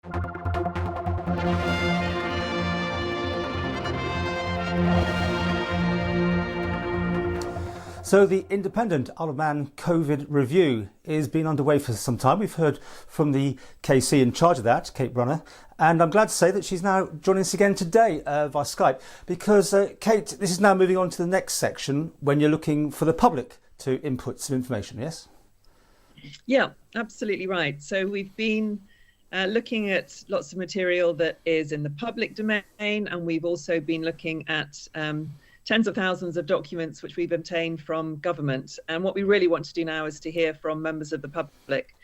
So the independent Isle of Man COVID review has been underway for some time. We've heard from the KC in charge of that, Kate Brunner, and I'm glad to say that she's now joining us again today via Skype because, Kate, this is now moving on to the next section when you're looking for the public to input some information, yes? Yeah, absolutely right. So we've been looking at lots of material that is in the public domain, and we've also been looking at tens of thousands of documents which we've obtained from government. And what we really want to do now is to hear from members of the public.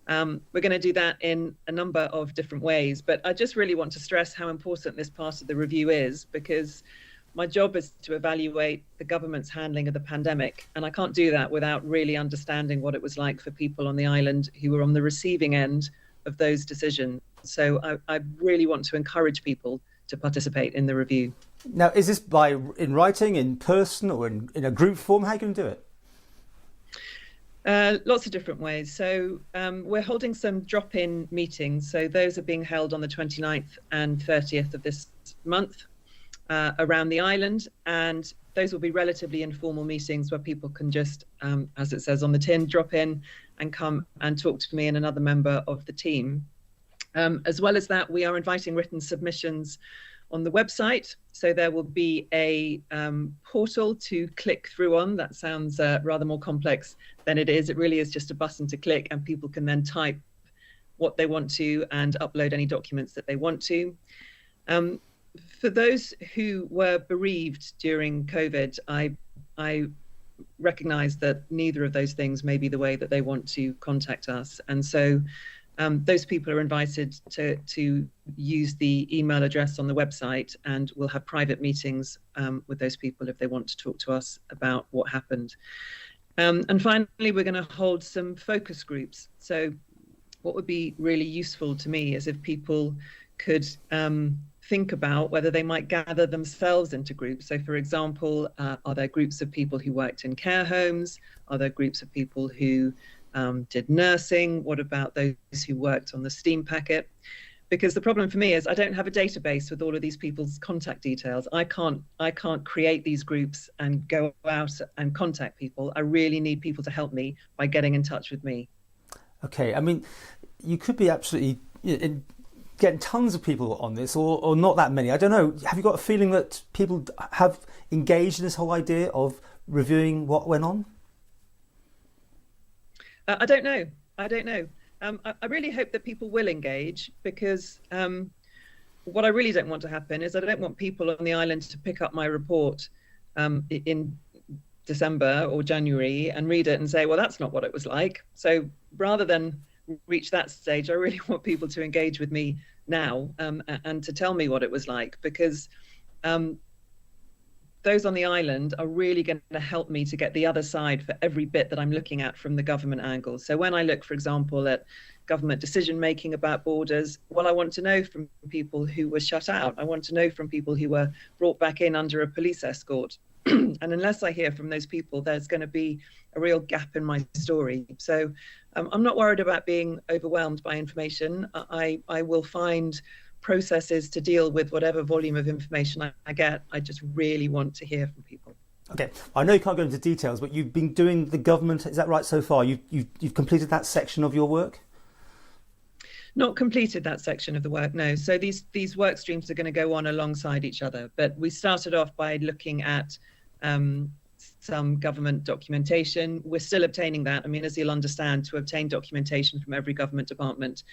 We're going to do that in a number of different ways, but I just really want to stress how important this part of the review is, because my job is to evaluate the government's handling of the pandemic. And I can't do that without really understanding what it was like for people on the island who were on the receiving end of those decisions. So I really want to encourage people to participate in the review. Now, is this in writing, in person, or in a group form? How are you going to do it? Lots of different ways. So we're holding some drop-in meetings. So those are being held on the 29th and 30th of this month around the island. And those will be relatively informal meetings where people can just, as it says on the tin, drop in and come and talk to me and another member of the team. As well as that, we are inviting written submissions on the website. So there will be a portal to click through on. That sounds rather more complex than it is. It really is just a button to click, and people can then type what they want to and upload any documents that they want to. For those who were bereaved during COVID, I recognize that neither of those things may be the way that they want to contact us. And so those people are invited to use the email address on the website, and we'll have private meetings with those people if they want to talk to us about what happened. And finally, we're going to hold some focus groups. So what would be really useful to me is if people could think about whether they might gather themselves into groups. So for example, are there groups of people who worked in care homes? Are there groups of people who did nursing? What about those who worked on the steam packet? Because the problem for me is I don't have a database with all of these people's contact details. I can't create these groups and go out and contact people. I really need people to help me by getting in touch with me. Okay, I mean, you could be absolutely getting tons of people on this, or not that many. I don't know. Have you got a feeling that people have engaged in this whole idea of reviewing what went on? I don't know. I really hope that people will engage, because what I really don't want to happen is I don't want people on the island to pick up my report in December or January and read it and say, well, that's not what it was like. So rather than reach that stage, I really want people to engage with me now and to tell me what it was like, because those on the island are really going to help me to get the other side for every bit that I'm looking at from the government angle. So when I look, for example, at government decision making about borders, well, I want to know from people who were shut out. I want to know from people who were brought back in under a police escort. And unless I hear from those people, there's going to be a real gap in my story. So I'm not worried about being overwhelmed by information. I will find processes to deal with whatever volume of information I get. I just really want to hear from people. Okay, I know you can't go into details, but you've been doing the government, is that right so far? You've completed that section of your work? Not completed that section of the work, no. So these work streams are going to go on alongside each other. But we started off by looking at some government documentation. We're still obtaining that. I mean, as you'll understand, to obtain documentation from every government department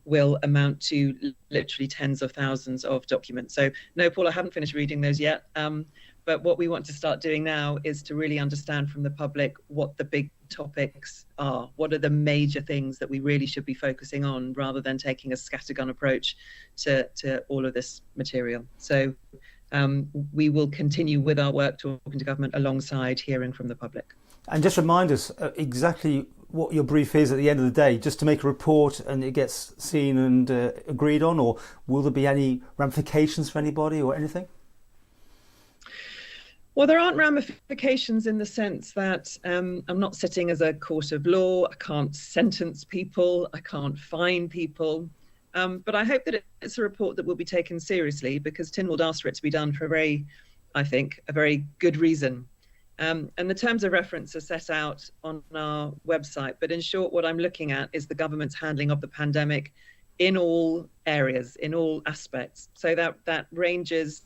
will amount to literally tens of thousands of documents. So no, Paul, I haven't finished reading those yet. But what we want to start doing now is to really understand from the public what the big topics are. What are the major things that we really should be focusing on, rather than taking a scattergun approach to all of this material. So we will continue with our work talking to government alongside hearing from the public. And just remind us exactly what your brief is at the end of the day, just to make a report and it gets seen and agreed on, or will there be any ramifications for anybody or anything? Well, there aren't ramifications in the sense that I'm not sitting as a court of law. I can't sentence people. I can't fine people. But I hope that it's a report that will be taken seriously, because Tynwald asked for it to be done for a very good reason. And the terms of reference are set out on our website. But in short, what I'm looking at is the government's handling of the pandemic in all areas, in all aspects. So that ranges,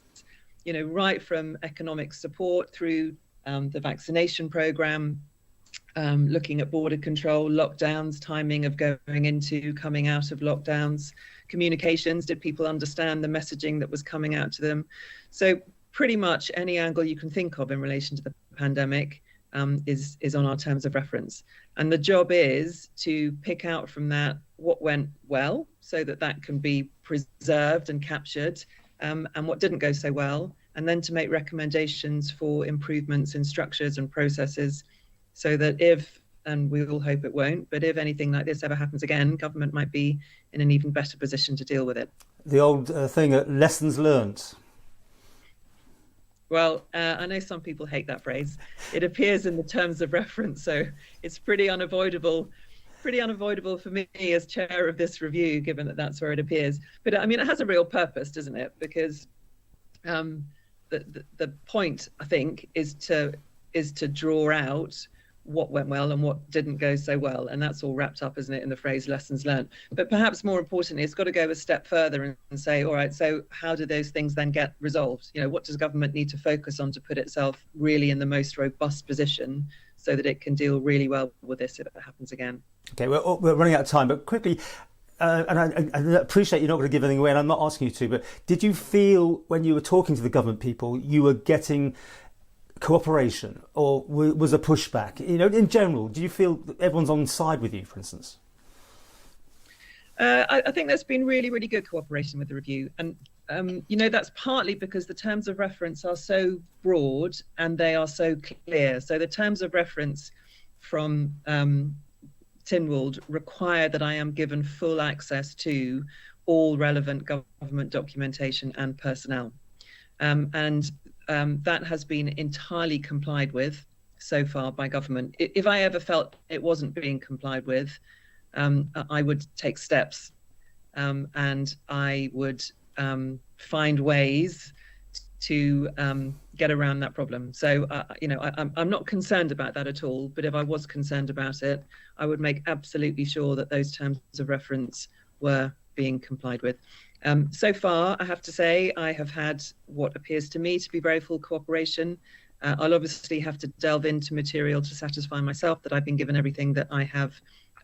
right from economic support through the vaccination program, looking at border control, lockdowns, timing of coming out of lockdowns, communications, did people understand the messaging that was coming out to them? So pretty much any angle you can think of in relation to the pandemic is on our terms of reference. And the job is to pick out from that what went well, so that can be preserved and captured, and what didn't go so well, and then to make recommendations for improvements in structures and processes, so that if, and we all hope it won't, but if anything like this ever happens again, government might be in an even better position to deal with it. The old thing, lessons learned. Well, I know some people hate that phrase. It appears in the terms of reference, so it's pretty unavoidable for me as chair of this review, given that that's where it appears. But I mean, it has a real purpose, doesn't it? Because the point, I think, is to draw out what went well and what didn't go so well, and that's all wrapped up, isn't it, in the phrase lessons learned. But perhaps more importantly, it's got to go a step further and say, all right, so how do those things then get resolved? What does government need to focus on to put itself really in the most robust position so that it can deal really well with this if it happens again? Okay, we're running out of time, but quickly, and I appreciate you're not going to give anything away, and I'm not asking you to, but did you feel when you were talking to the government people you were getting cooperation, or was a pushback? In general, do you feel that everyone's on side with you, for instance? I think there's been really, really good cooperation with the review. And, that's partly because the terms of reference are so broad and they are so clear. So the terms of reference from Tynwald require that I am given full access to all relevant government documentation and personnel. That has been entirely complied with so far by government. If I ever felt it wasn't being complied with, I would take steps, and I would find ways to get around that problem. So, I'm not concerned about that at all. But if I was concerned about it, I would make absolutely sure that those terms of reference were being complied with. So far, I have to say, I have had what appears to me to be very full cooperation. I'll obviously have to delve into material to satisfy myself that I've been given everything that I have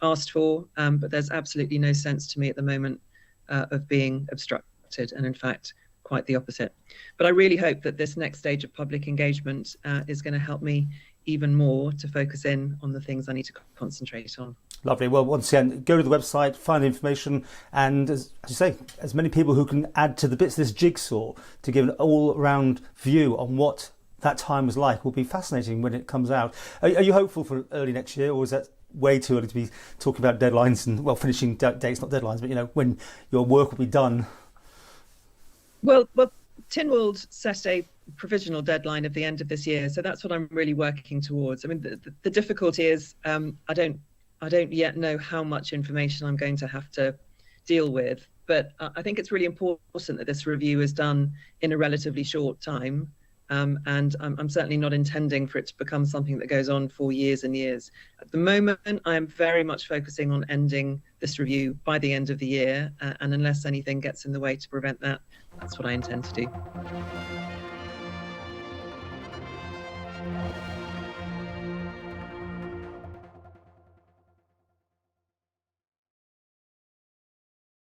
asked for, but there's absolutely no sense to me at the moment of being obstructed, and in fact, quite the opposite. But I really hope that this next stage of public engagement is going to help me even more to focus in on the things I need to concentrate on. Lovely. Well, once again, go to the website, find information, and as you say, as many people who can add to the bits of this jigsaw to give an all-round view on what that time was like will be fascinating when it comes out. Are you hopeful for early next year, or is that way too early to be talking about deadlines and, well, finishing dates, not deadlines, but, when your work will be done? Well, Tynwald set a provisional deadline of the end of this year, so that's what I'm really working towards. I mean, the difficulty is I don't yet know how much information I'm going to have to deal with, but I think it's really important that this review is done in a relatively short time, and I'm certainly not intending for it to become something that goes on for years and years. At the moment, I am very much focusing on ending this review by the end of the year, and unless anything gets in the way to prevent that, that's what I intend to do.